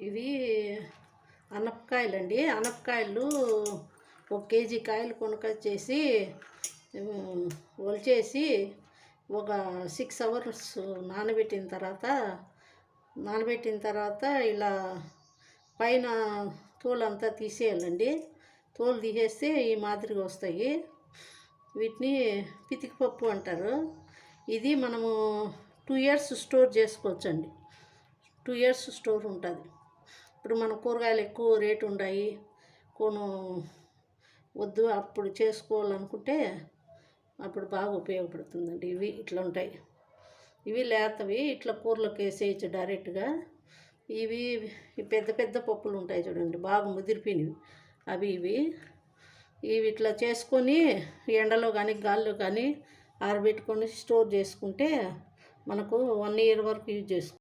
ఇవి అనపకాయలండి. అనపకాయలు 1 కేజీ కాయలు కొనుకొచ్చేసి ఒలిచేసి ఒక 6 అవర్స్ నానబెట్టిన తర్వాత ఇలా పైన తోలంతా తీసేయాలండి. తోలు తీసేస్తే ఈ మాదిరిగా వస్తాయి. వీటిని పితికిపప్పు అంటారు. ఇది మనము 2 ఇయర్స్ స్టోర్ చేసుకోవచ్చండి. 2 ఇయర్స్ స్టోర్ ఉంటుంది. ఇప్పుడు మన కూరగాయలు ఎక్కువ రేటు ఉన్నాయి, వద్దు అప్పుడు చేసుకోవాలనుకుంటే అప్పుడు బాగా ఉపయోగపడుతుందండి. ఇవి ఇట్లా ఉంటాయి. ఇవి లేతవి, ఇట్లా కూరలోకి వేసేయచ్చు డైరెక్ట్గా. ఇవి పెద్ద పెద్ద పప్పులు ఉంటాయి చూడండి, బాగా ముదిరిపోయినవి ఇవి ఇట్లా చేసుకొని ఎండలో కానీ గాల్లో కానీ ఆరబెట్టుకొని స్టోర్ చేసుకుంటే మనకు 1 ఇయర్ వరకు యూజ్ చేసుకోవచ్చు.